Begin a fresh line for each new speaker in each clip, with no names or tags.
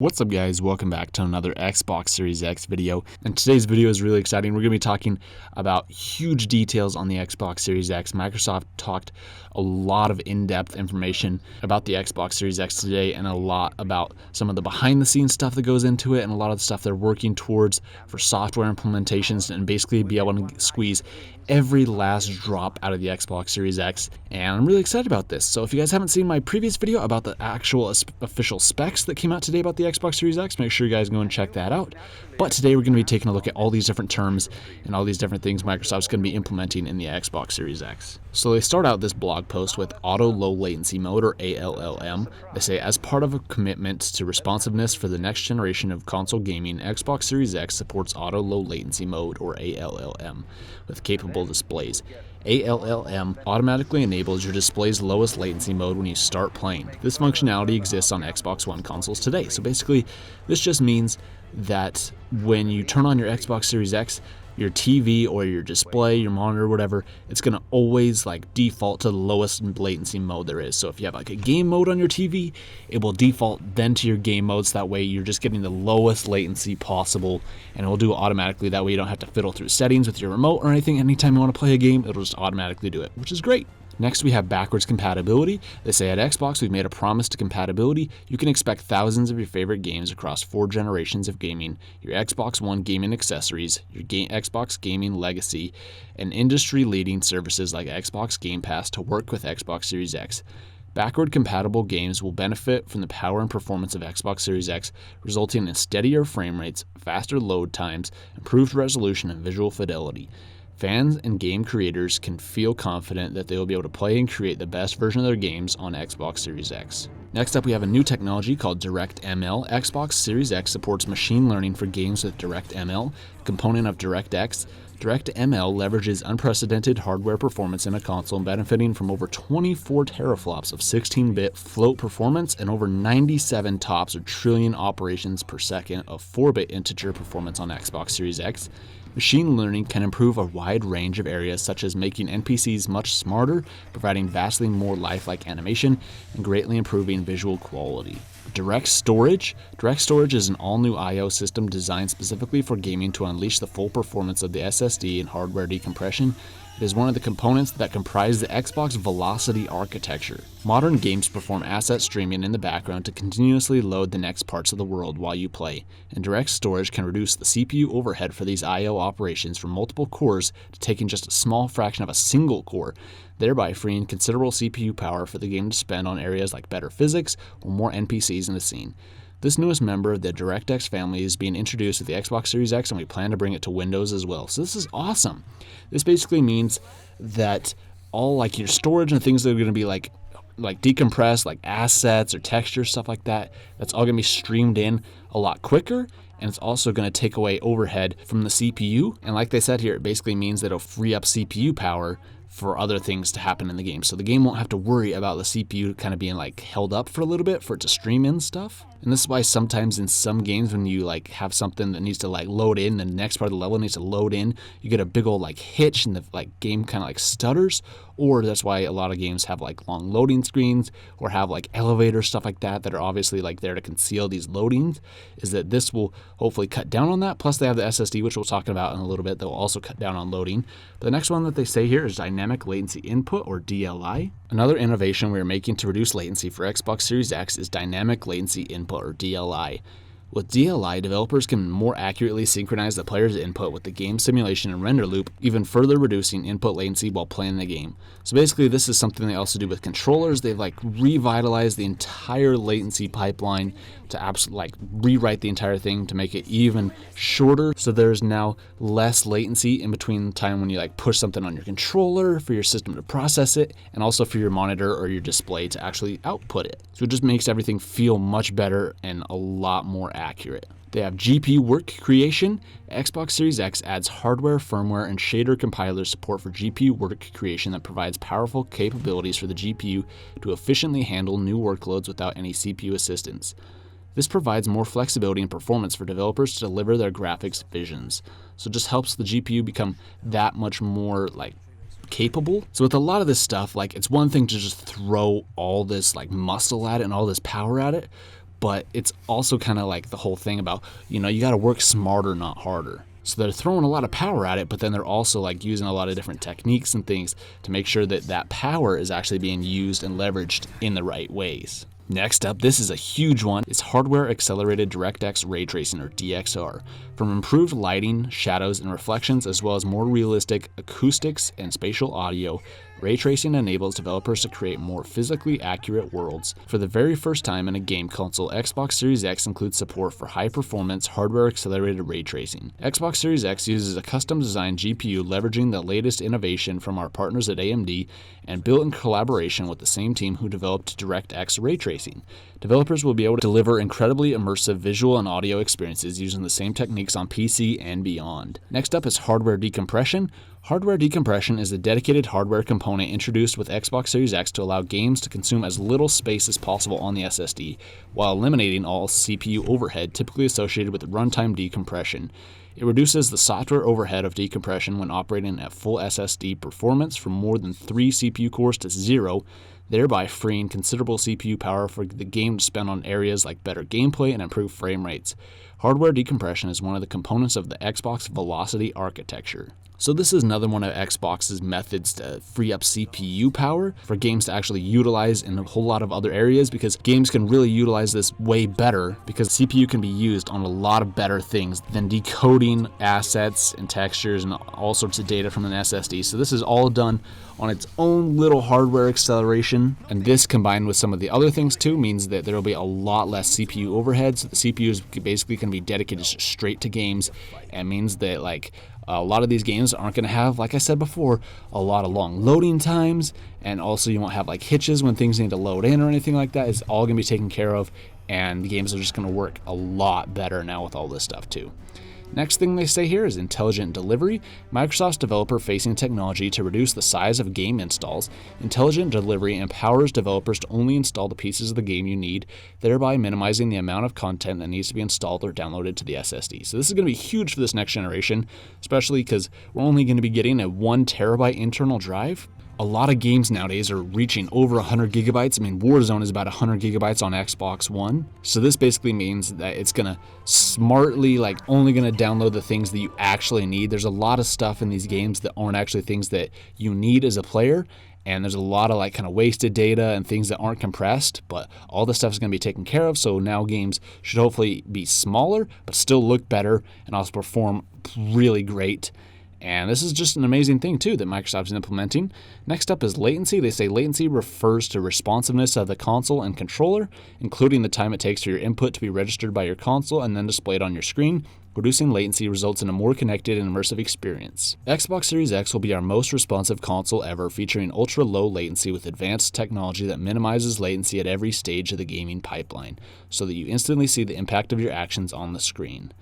What's up guys, welcome back to another Xbox Series X video, and today's video is really exciting. We're going to be talking about huge details on the Xbox Series X. Microsoft talked a lot of in-depth information about the Xbox Series X today, and a lot about some of the behind-the-scenes stuff that goes into it, and a lot of the stuff they're working towards for software implementations, and basically be able to squeeze every last drop out of the Xbox Series X, and I'm really excited about this. So if you guys haven't seen my previous video about the actual official specs that came out today about the Xbox Series X, make sure you guys go and check that out. But today we're going to be taking a look at all these different terms and all these different things Microsoft's going to be implementing in the Xbox Series X. So they start out this blog post with Auto Low Latency Mode, or ALLM. They say, as part of a commitment to responsiveness for the next generation of console gaming, Xbox Series X supports Auto Low Latency Mode, or ALLM, with capable displays. ALLM automatically enables your display's lowest latency mode when you start playing. This functionality exists on Xbox One consoles today. So basically, this just means that when you turn on your Xbox Series X, your TV or your display, your monitor, whatever, it's going to always default to the lowest latency mode there is. So if you have a game mode on your TV, it will default then to your game modes. That way you're just getting the lowest latency possible, and it will do it automatically. That way you don't have to fiddle through settings with your remote or anything. Anytime you want to play a game, it'll just automatically do it, which is great. Next, we have backwards compatibility. They say at Xbox, we've made a promise to compatibility. You can expect thousands of your favorite games across 4 generations of gaming, your Xbox One gaming accessories, your Xbox gaming legacy, and industry-leading services like Xbox Game Pass to work with Xbox Series X. Backward compatible games will benefit from the power and performance of Xbox Series X, resulting in steadier frame rates, faster load times, improved resolution, and visual fidelity. Fans and game creators can feel confident that they will be able to play and create the best version of their games on Xbox Series X. Next up, we have a new technology called DirectML. Xbox Series X supports machine learning for games with DirectML, a component of DirectX. DirectML leverages unprecedented hardware performance in a console, benefiting from over 24 teraflops of 16-bit float performance and over 97 TOPS, or trillion operations per second, of 4-bit integer performance on Xbox Series X. Machine learning can improve a wide range of areas, such as making NPCs much smarter, providing vastly more lifelike animation, and greatly improving visual quality. Direct Storage. Direct Storage is an all-new I/O system designed specifically for gaming to unleash the full performance of the SSD and hardware decompression. It is one of the components that comprise the Xbox Velocity architecture. Modern games perform asset streaming in the background to continuously load the next parts of the world while you play, and Direct Storage can reduce the CPU overhead for these I/O operations from multiple cores to taking just a small fraction of a single core, thereby freeing considerable CPU power for the game to spend on areas like better physics or more NPCs in the scene. This newest member of the DirectX family is being introduced with the Xbox Series X, and we plan to bring it to Windows as well. So this is awesome. This basically means that all your storage and things that are going to be like decompressed, like assets or textures, stuff like that, that's all going to be streamed in a lot quicker. And it's also going to take away overhead from the CPU. And like they said here, it basically means that it'll free up CPU power for other things to happen in the game. So the game won't have to worry about the CPU kind of being held up for a little bit for it to stream in stuff. And this is why sometimes in some games when you have something that needs to load in, the next part of the level needs to load in, you get a big old hitch and the game kind of stutters. Or that's why a lot of games have long loading screens or have elevator stuff like that are obviously there to conceal these loadings, is that this will hopefully cut down on that. Plus they have the SSD, which we'll talk about in a little bit, that will also cut down on loading. But the next one that they say here is dynamic latency input, or DLI. Another innovation we are making to reduce latency for Xbox Series X is dynamic latency input, or DLI. With DLI, developers can more accurately synchronize the player's input with the game simulation and render loop, even further reducing input latency while playing the game. So basically, this is something they also do with controllers. They've revitalized the entire latency pipeline to absolutely rewrite the entire thing to make it even shorter. So there's now less latency in between the time when you push something on your controller for your system to process it, and also for your monitor or your display to actually output it. So it just makes everything feel much better and a lot more accurate. They have GPU work creation. Xbox Series X adds hardware, firmware, and shader compiler support for GPU work creation that provides powerful capabilities for the GPU to efficiently handle new workloads without any CPU assistance. This provides more flexibility and performance for developers to deliver their graphics visions. So it just helps the GPU become that much more capable. So with a lot of this stuff, it's one thing to just throw all this muscle at it and all this power at it, but it's also kind of like the whole thing about, you got to work smarter, not harder. So they're throwing a lot of power at it, but then they're also like using a lot of different techniques and things to make sure that that power is actually being used and leveraged in the right ways. Next up, this is a huge one, is hardware accelerated DirectX ray tracing, or DXR. From improved lighting, shadows, and reflections, as well as more realistic acoustics and spatial audio, ray tracing enables developers to create more physically accurate worlds. For the very first time in a game console, Xbox Series X includes support for high-performance, hardware-accelerated ray tracing. Xbox Series X uses a custom-designed GPU leveraging the latest innovation from our partners at AMD and built in collaboration with the same team who developed DirectX ray tracing. Developers will be able to deliver incredibly immersive visual and audio experiences using the same techniques on PC and beyond. Next up is hardware decompression. Hardware decompression is a dedicated hardware component introduced with Xbox Series X to allow games to consume as little space as possible on the SSD, while eliminating all CPU overhead typically associated with runtime decompression. It reduces the software overhead of decompression when operating at full SSD performance from more than 3 CPU cores to 0, thereby freeing considerable CPU power for the game to spend on areas like better gameplay and improved frame rates. Hardware decompression is one of the components of the Xbox Velocity architecture. So this is another one of Xbox's methods to free up CPU power for games to actually utilize in a whole lot of other areas, because games can really utilize this way better because CPU can be used on a lot of better things than decoding assets and textures and all sorts of data from an SSD. So this is all done on its own little hardware acceleration, and this combined with some of the other things too means that there will be a lot less CPU overhead. So the CPU is basically going to be dedicated straight to games, and means that like a lot of these games aren't going to have, like I said before, a lot of long loading times, and also you won't have like hitches when things need to load in or anything like that. It's all going to be taken care of, and the games are just going to work a lot better now with all this stuff too. Next thing they say here is intelligent delivery. Microsoft's developer-facing technology to reduce the size of game installs. Intelligent delivery empowers developers to only install the pieces of the game you need, thereby minimizing the amount of content that needs to be installed or downloaded to the SSD. So this is going to be huge for this next generation, especially because we're only going to be getting a 1 terabyte internal drive. A lot of games nowadays are reaching over 100 gigabytes. I mean, Warzone is about 100 gigabytes on Xbox One. So this basically means that it's going to smartly, like, only going to download the things that you actually need. There's a lot of stuff in these games that aren't actually things that you need as a player. And there's a lot of like kind of wasted data and things that aren't compressed, but all this stuff is going to be taken care of. So now games should hopefully be smaller, but still look better and also perform really great. And this is just an amazing thing too that Microsoft is implementing. Next up is latency. They say latency refers to responsiveness of the console and controller, including the time it takes for your input to be registered by your console and then displayed on your screen. Reducing latency results in a more connected and immersive experience. Xbox Series X will be our most responsive console ever, featuring ultra-low latency with advanced technology that minimizes latency at every stage of the gaming pipeline, so that you instantly see the impact of your actions on the screen.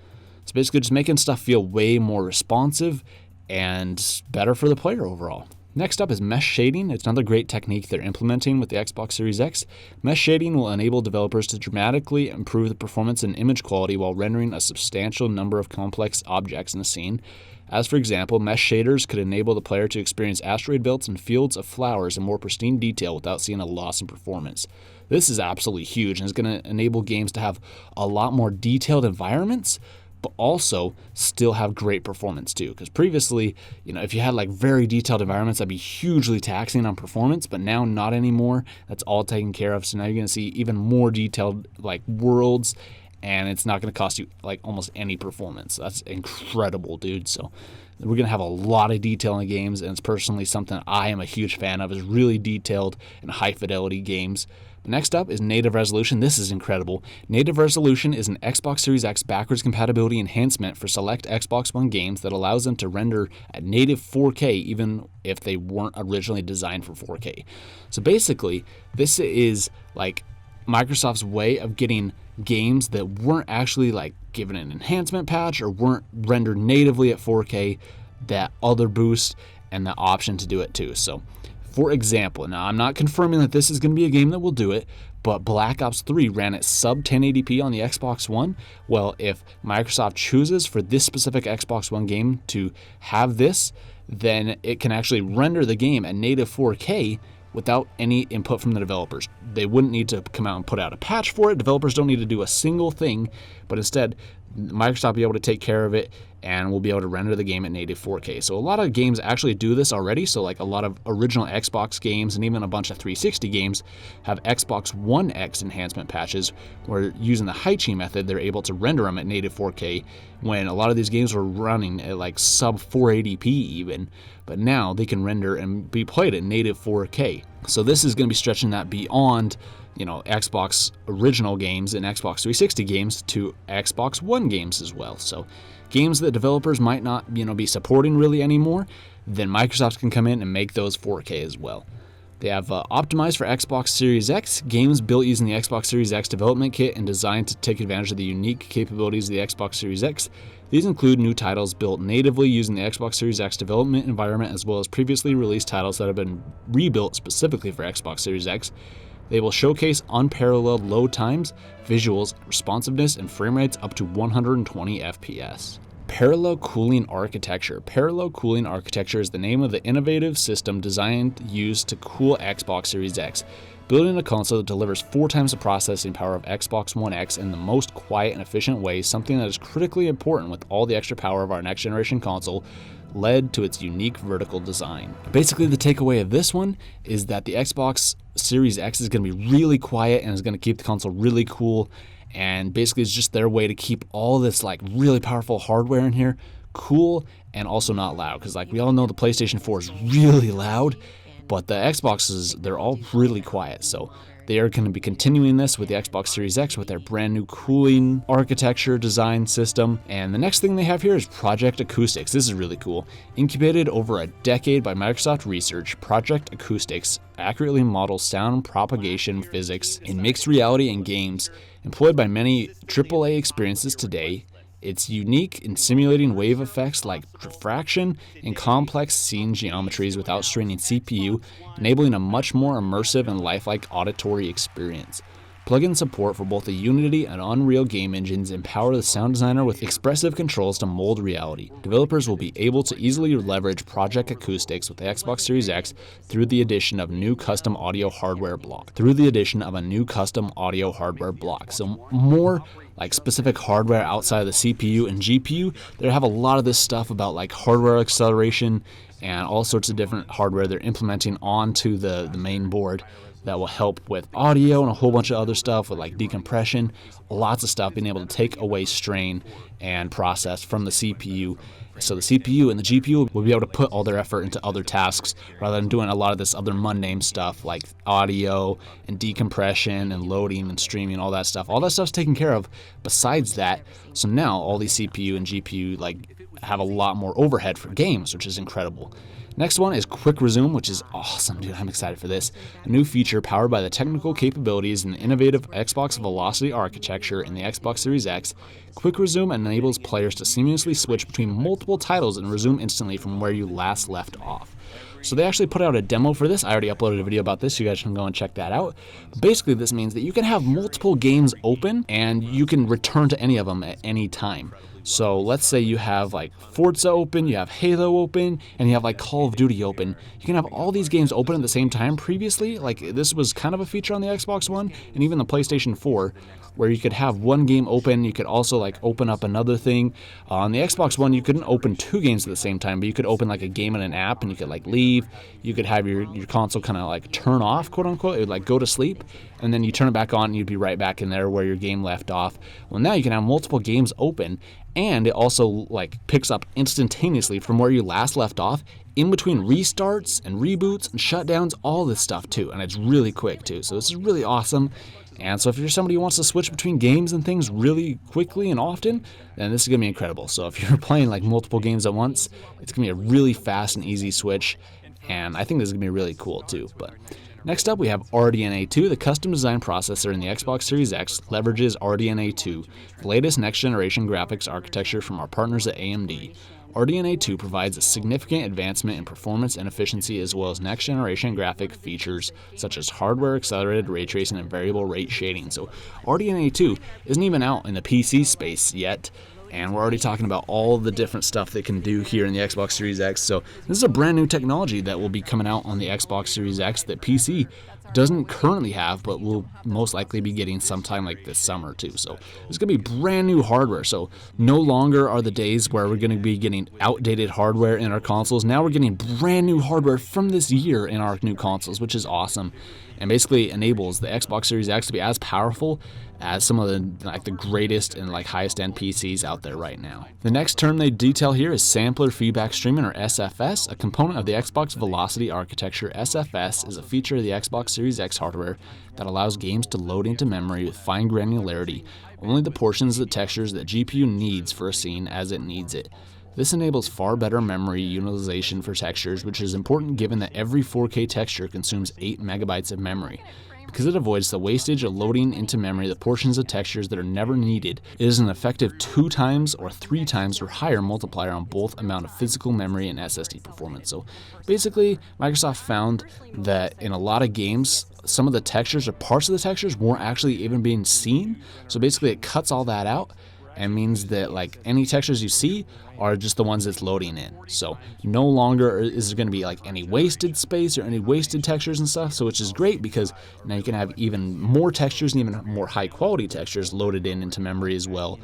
It's basically just making stuff feel way more responsive and better for the player overall. Next up is mesh shading. It's another great technique they're implementing with the Xbox Series X. Mesh shading will enable developers to dramatically improve the performance and image quality while rendering a substantial number of complex objects in a scene. As for example, mesh shaders could enable the player to experience asteroid belts and fields of flowers in more pristine detail without seeing a loss in performance. This is absolutely huge, and it's going to enable games to have a lot more detailed environments, but also still have great performance too. Because previously, if you had like very detailed environments, that'd be hugely taxing on performance, but now not anymore. That's all taken care of. So now you're going to see even more detailed like worlds, and it's not going to cost you like almost any performance. That's incredible, dude. So we're going to have a lot of detail in the games, and it's personally something I am a huge fan of, is really detailed and high fidelity games. Next up is native resolution. This is incredible. Native resolution is an Xbox Series X backwards compatibility enhancement for select Xbox One games that allows them to render at native 4K even if they weren't originally designed for 4K. So basically, this is like Microsoft's way of getting games that weren't actually like given an enhancement patch or weren't rendered natively at 4K that other boost and the option to do it too. So for example, now I'm not confirming that this is going to be a game that will do it, but Black Ops 3 ran at sub 1080p on the Xbox One. Well, if Microsoft chooses for this specific Xbox One game to have this, then it can actually render the game at native 4K, without any input from the developers. They wouldn't need to come out and put out a patch for it. Developers don't need to do a single thing, but instead Microsoft will be able to take care of it, and we'll be able to render the game at native 4K. So a lot of games actually do this already. So like a lot of original Xbox games and even a bunch of 360 games have Xbox One X enhancement patches where using the Haichi method, they're able to render them at native 4K when a lot of these games were running at like sub 480p even. But now they can render and be played at native 4K. So this is going to be stretching that beyond, you know, Xbox original games and Xbox 360 games to Xbox One games as well. So games that developers might not, you know, be supporting really anymore, then Microsoft can come in and make those 4K as well. They have optimized for Xbox Series X, games built using the Xbox Series X development kit and designed to take advantage of the unique capabilities of the Xbox Series X. These include new titles built natively using the Xbox Series X development environment, as well as previously released titles that have been rebuilt specifically for Xbox Series X. They will showcase unparalleled load times, visuals, responsiveness, and frame rates up to 120 FPS. Parallel cooling architecture. Parallel cooling architecture is the name of the innovative system designed used to cool Xbox Series X, building a console that delivers 4 times the processing power of Xbox One X in the most quiet and efficient way, something that is critically important with all the extra power of our next generation console, led to its unique vertical design. Basically, the takeaway of this one is that the Xbox Series X is going to be really quiet and is going to keep the console really cool, and basically it's just their way to keep all this like really powerful hardware in here cool and also not loud, because like we all know the PlayStation 4 is really loud, but the Xboxes, they're all really quiet. So they are going to be continuing this with the Xbox Series X with their brand new cooling architecture design system. And the next thing they have here is Project Acoustics. This is really cool. Incubated over a decade by Microsoft Research, Project Acoustics accurately models sound propagation physics in mixed reality and games. Employed by many AAA experiences today, it's unique in simulating wave effects like diffraction and complex scene geometries without straining CPU, enabling a much more immersive and lifelike auditory experience. Plug-in support for both the Unity and Unreal game engines empower the sound designer with expressive controls to mold reality. Developers will be able to easily leverage Project Acoustics with the Xbox Series X through the addition of new custom audio hardware block. So more like specific hardware outside of the CPU and GPU. They have a lot of this stuff about like hardware acceleration and all sorts of different hardware they're implementing onto the main board that will help with audio and a whole bunch of other stuff with like decompression, lots of stuff, being able to take away strain and process from the CPU. So the CPU and the GPU will be able to put all their effort into other tasks rather than doing a lot of this other mundane stuff like audio and decompression and loading and streaming, all that stuff. All that stuff's taken care of besides that. So now all these CPU and GPU like have a lot more overhead for games, which is incredible. Next one is Quick Resume, which is awesome, dude. I'm excited for this. A new feature powered by the technical capabilities and the innovative Xbox Velocity architecture in the Xbox Series X. Quick Resume enables players to seamlessly switch between multiple titles and resume instantly from where you last left off. So they actually put out a demo for this. I already uploaded a video about this. You guys can go and check that out. But basically, this means that you can have multiple games open and you can return to any of them at any time. So let's say you have like Forza open, you have Halo open, and you have like Call of Duty open. You can have all these games open at the same time. Previously, like this was kind of a feature on the Xbox One and even the PlayStation 4, where you could have one game open. You could also like open up another thing. On the Xbox One, you couldn't open 2 games at the same time, but you could open like a game in an app and you could like leave. You could have your console kind of like turn off, quote unquote. It would like go to sleep, and then you turn it back on and you'd be right back in there where your game left off. Well, now you can have multiple games open, and it also like picks up instantaneously from where you last left off in between restarts and reboots and shutdowns, all this stuff too. And it's really quick too. So this is really awesome. And so if you're somebody who wants to switch between games and things really quickly and often, then this is going to be incredible. So if you're playing like multiple games at once, it's going to be a really fast and easy switch. And I think this is going to be really cool too. But next up, we have RDNA 2. The custom design processor in the Xbox Series X leverages RDNA 2, the latest next-generation graphics architecture from our partners at AMD. RDNA 2 provides a significant advancement in performance and efficiency, as well as next-generation graphic features such as hardware-accelerated ray tracing and variable rate shading. So RDNA 2 isn't even out in the PC space yet. And we're already talking about all the different stuff they can do here in the Xbox Series X. So this is a brand new technology that will be coming out on the Xbox Series X that PC doesn't currently have, but will most likely be getting sometime like this summer too. So it's going to be brand new hardware. So no longer are the days where we're going to be getting outdated hardware in our consoles. Now we're getting brand new hardware from this year in our new consoles, which is awesome. And basically enables the Xbox Series X to be as powerful as some of the greatest and highest end PCs out there right now. The next term they detail here is sampler feedback streaming, or SFS, a component of the Xbox Velocity architecture. SFS is a feature of the Xbox Series X hardware that allows games to load into memory with fine granularity, only the portions of the textures that GPU needs for a scene as it needs it. This enables far better memory utilization for textures, which is important given that every 4K texture consumes 8 megabytes of memory. Because it avoids the wastage of loading into memory the portions of textures that are never needed, it is an effective 2 times or 3 times or higher multiplier on both amount of physical memory and SSD performance. So basically, Microsoft found that in a lot of games, some of the textures or parts of the textures weren't actually even being seen. So basically it cuts all that out and means that any textures you see are just the ones that's loading in. So no longer is there going to be any wasted space or any wasted textures and stuff, so which is great because now you can have even more textures and even more high quality textures loaded into memory as well,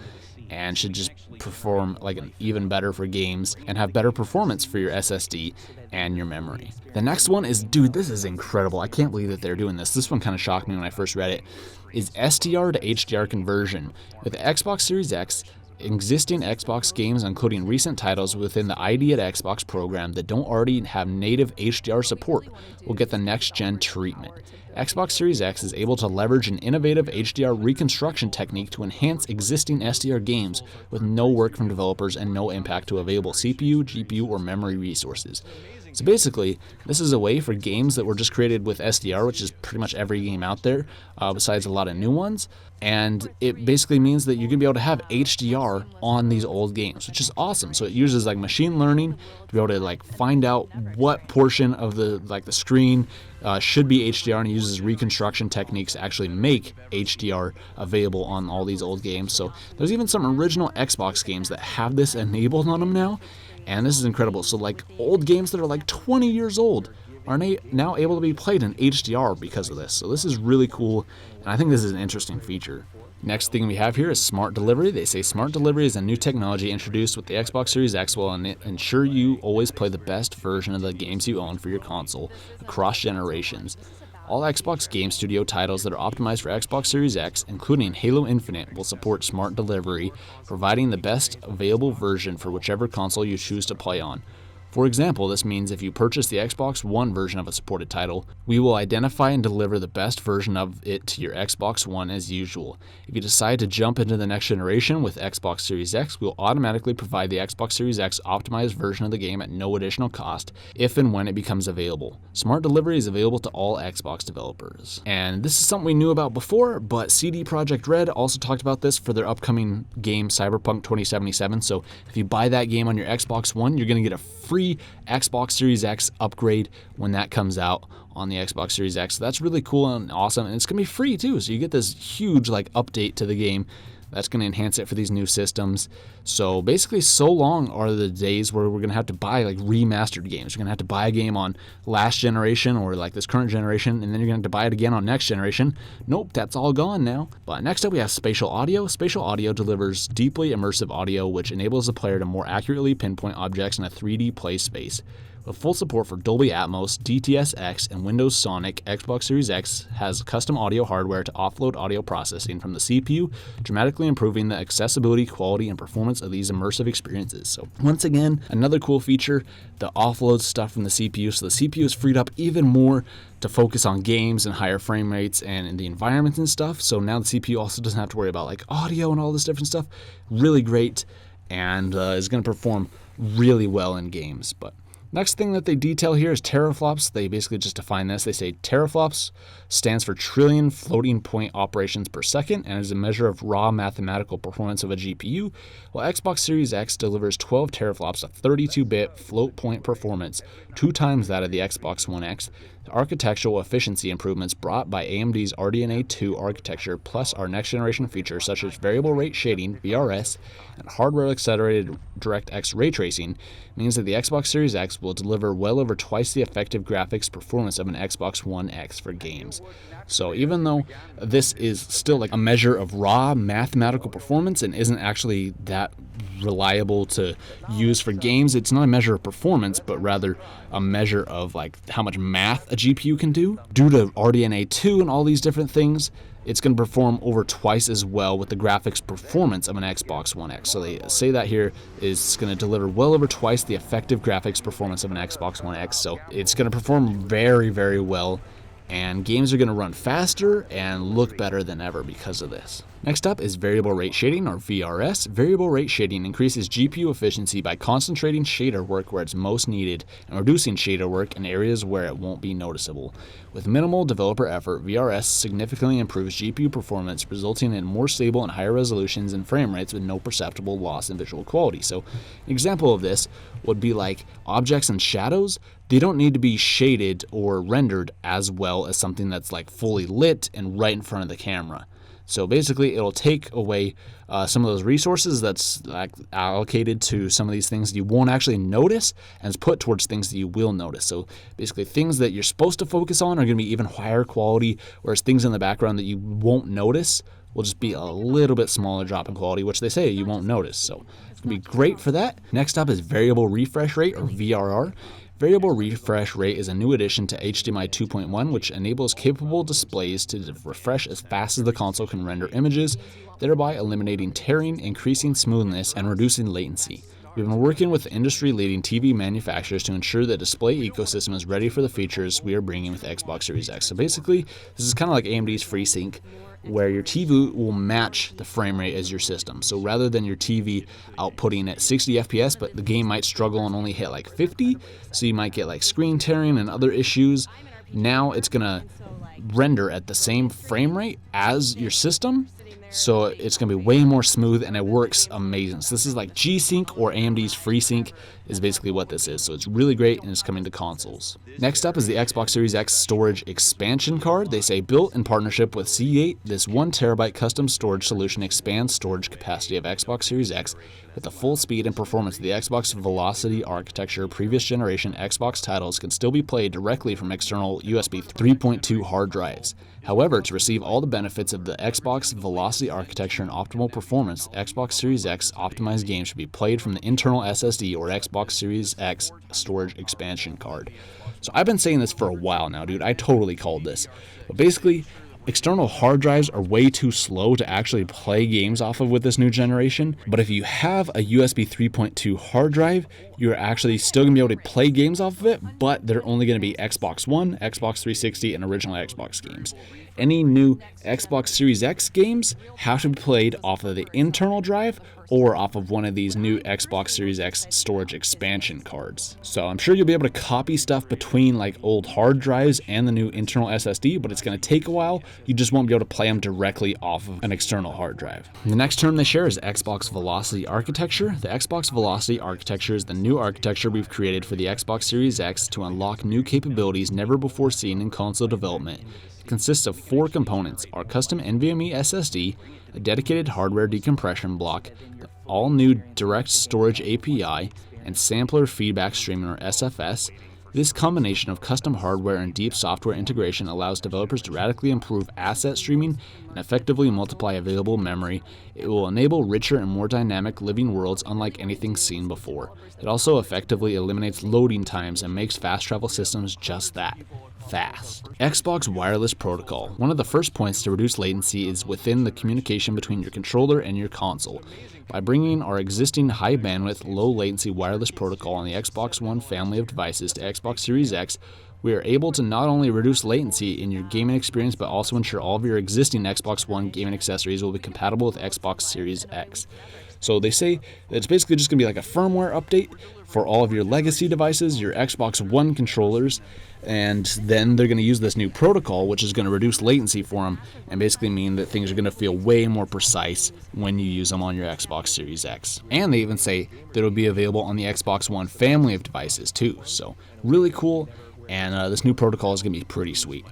and should just perform even better for games and have better performance for your SSD and your memory. The next one is, dude, this is incredible. I can't believe that they're doing this. This one kind of shocked me when I first read it. Is SDR to HDR conversion. With the Xbox Series X, existing Xbox games, including recent titles within the ID at Xbox program that don't already have native HDR support, will get the next-gen treatment. Xbox Series X is able to leverage an innovative HDR reconstruction technique to enhance existing SDR games with no work from developers and no impact to available CPU, GPU, or memory resources. So basically, this is a way for games that were just created with SDR, which is pretty much every game out there, besides a lot of new ones. And it basically means that you're going to be able to have HDR on these old games, which is awesome. So it uses machine learning to be able to find out what portion of the the screen should be HDR, and it uses reconstruction techniques to actually make HDR available on all these old games. So there's even some original Xbox games that have this enabled on them now. And this is incredible. So old games that are 20 years old are now able to be played in HDR because of this. So this is really cool, and I think this is an interesting feature. Next thing we have here is smart delivery. They say smart delivery is a new technology introduced with the Xbox Series X will ensure you always play the best version of the games you own for your console across generations. All Xbox Game Studio titles that are optimized for Xbox Series X, including Halo Infinite, will support smart delivery, providing the best available version for whichever console you choose to play on. For example, this means if you purchase the Xbox One version of a supported title, we will identify and deliver the best version of it to your Xbox One as usual. If you decide to jump into the next generation with Xbox Series X, we will automatically provide the Xbox Series X optimized version of the game at no additional cost if and when it becomes available. Smart delivery is available to all Xbox developers. And this is something we knew about before, but CD Projekt Red also talked about this for their upcoming game Cyberpunk 2077. So if you buy that game on your Xbox One, you're going to get a free Xbox Series X upgrade when that comes out on the Xbox Series X. So that's really cool and awesome, and it's going to be free too. So you get this huge update to the game that's going to enhance it for these new systems. So basically, so long are the days where we're going to have to buy remastered games. You're going to have to buy a game on last generation or this current generation, and then you're going to have to buy it again on next generation. Nope, that's all gone now. But next up we have spatial audio. Spatial audio delivers deeply immersive audio, which enables the player to more accurately pinpoint objects in a 3D play space. With full support for Dolby Atmos, DTS:X, and Windows Sonic, Xbox Series X has custom audio hardware to offload audio processing from the CPU, dramatically improving the accessibility, quality, and performance of these immersive experiences. So once again, another cool feature, the offload stuff from the CPU. So the CPU is freed up even more to focus on games and higher frame rates and in the environments and stuff. So now the CPU also doesn't have to worry about audio and all this different stuff. Really great, and is going to perform really well in games. But Next thing that they detail here is teraflops. They basically just define this. They say teraflops stands for trillion floating point operations per second and is a measure of raw mathematical performance of a GPU, while Xbox Series X delivers 12 teraflops of 32-bit float point performance, 2 times that of the Xbox One X. The architectural efficiency improvements brought by AMD's RDNA 2 architecture, plus our next-generation features such as variable rate shading, VRS, and hardware-accelerated DirectX ray tracing, means that the Xbox Series X will deliver well over twice the effective graphics performance of an Xbox One X for games. So even though this is still like a measure of raw mathematical performance and isn't actually that reliable to use for games, it's not a measure of performance, but rather a measure of like how much math a GPU can do. Due to RDNA 2 and all these different things, it's going to perform over twice as well with the graphics performance of an Xbox One X. So they say that here is going to deliver well over twice the effective graphics performance of an Xbox One X. So it's going to perform very, very well, and games are going to run faster and look better than ever because of this. Next up is variable rate shading, or VRS. Variable rate shading increases GPU efficiency by concentrating shader work where it's most needed and reducing shader work in areas where it won't be noticeable. With minimal developer effort, VRS significantly improves GPU performance, resulting in more stable and higher resolutions and frame rates with no perceptible loss in visual quality. So an example of this would be like objects and shadows. They don't need to be shaded or rendered as well as something that's like fully lit and right in front of the camera. So basically, it'll take away some of those resources that's like allocated to some of these things that you won't actually notice, and it's put towards things that you will notice. So basically, things that you're supposed to focus on are going to be even higher quality, whereas things in the background that you won't notice will just be a little bit smaller drop in quality, which they say you won't notice. So it's going to be great for that. Next up is variable refresh rate, or VRR. Variable refresh rate is a new addition to HDMI 2.1, which enables capable displays to refresh as fast as the console can render images, thereby eliminating tearing, increasing smoothness, and reducing latency. We've been working with industry-leading TV manufacturers to ensure the display ecosystem is ready for the features we are bringing with Xbox Series X. So basically, this is kind of like AMD's FreeSync, where your TV will match the frame rate as your system. So rather than your TV outputting at 60 FPS, but the game might struggle and only hit like 50, so you might get like screen tearing and other issues, now it's gonna render at the same frame rate as your system. So it's going to be way more smooth, and it works amazing. So this is like G-Sync, or AMD's FreeSync is basically what this is. So it's really great, and it's coming to consoles. Next up is the Xbox Series X storage expansion card. They say built in partnership with Seagate, this 1TB custom storage solution expands storage capacity of Xbox Series X with the full speed and performance of the Xbox Velocity architecture. Previous generation Xbox titles can still be played directly from external USB 3.2 hard drives. However, to receive all the benefits of the Xbox Velocity architecture and optimal performance, Xbox Series X optimized games should be played from the internal SSD or Xbox Series X storage expansion card. So I've been saying this for a while now, dude. I totally called this. But basically, external hard drives are way too slow to actually play games off of with this new generation. But if you have a USB 3.2 hard drive, you're actually still going to be able to play games off of it, but they're only going to be Xbox One, Xbox 360, and original Xbox games. Any new Xbox Series X games have to be played off of the internal drive or off of one of these new Xbox Series X storage expansion cards. So I'm sure you'll be able to copy stuff between like old hard drives and the new internal SSD, but it's going to take a while. You just won't be able to play them directly off of an external hard drive. The next term they share is Xbox Velocity architecture. The Xbox Velocity architecture is the new architecture we've created for the Xbox Series X to unlock new capabilities never before seen in console development. It consists of 4 components: our custom NVMe SSD, a dedicated hardware decompression block, the all-new Direct Storage API, and sampler feedback streaming, or SFS. This combination of custom hardware and deep software integration allows developers to radically improve asset streaming and effectively multiply available memory. It will enable richer and more dynamic living worlds unlike anything seen before. It also effectively eliminates loading times and makes fast travel systems just that: fast. Xbox Wireless Protocol. One of the first points to reduce latency is within the communication between your controller and your console. By bringing our existing high bandwidth, low latency wireless protocol on the Xbox One family of devices to Xbox Series X, we are able to not only reduce latency in your gaming experience, but also ensure all of your existing Xbox One gaming accessories will be compatible with Xbox Series X. So they say that it's basically just going to be like a firmware update for all of your legacy devices, your Xbox One controllers, and then they're going to use this new protocol, which is going to reduce latency for them and basically mean that things are going to feel way more precise when you use them on your Xbox Series X. And they even say that it'll be available on the Xbox One family of devices too. So really cool, and this new protocol is going to be pretty sweet.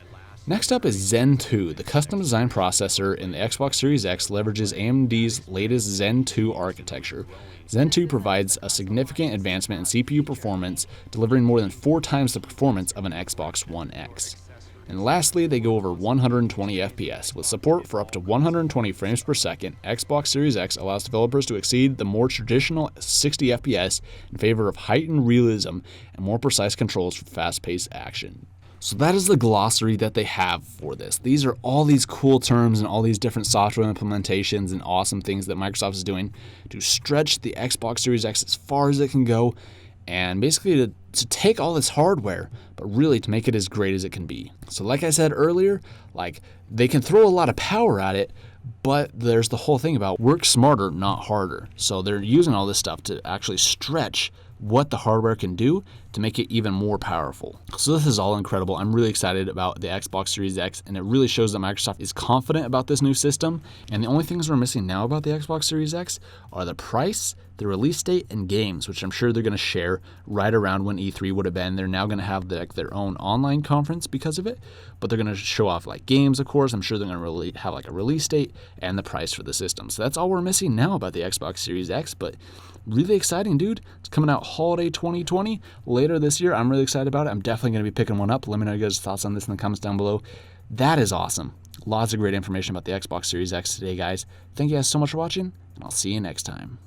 Next up is Zen 2. The custom design processor in the Xbox Series X leverages AMD's latest Zen 2 architecture. Zen 2 provides a significant advancement in CPU performance, delivering more than 4 times the performance of an Xbox One X. And lastly, they go over 120 FPS. With support for up to 120 frames per second, Xbox Series X allows developers to exceed the more traditional 60 FPS in favor of heightened realism and more precise controls for fast-paced action. So that is the glossary that they have for this. These are all these cool terms and all these different software implementations and awesome things that Microsoft is doing to stretch the Xbox Series X as far as it can go, and basically to take all this hardware, but really to make it as great as it can be. So like I said earlier, like they can throw a lot of power at it, but there's the whole thing about work smarter, not harder. So they're using all this stuff to actually stretch what the hardware can do to make it even more powerful. So this is all incredible. I'm really excited about the Xbox Series X, and it really shows that Microsoft is confident about this new system. And the only things we're missing now about the Xbox Series X are the price, the release date, and games, which I'm sure they're going to share right around when E3 would have been. They're now going to have their own online conference because of it, but they're going to show off like games, of course. I'm sure they're going to have like a release date and the price for the system. So that's all we're missing now about the Xbox Series X, but really exciting, dude. It's coming out holiday 2020 later this year. I'm really excited about it. I'm definitely going to be picking one up. Let me know your guys' thoughts on this in the comments down below. That is awesome. Lots of great information about the Xbox Series X today, guys. Thank you guys so much for watching, and I'll see you next time.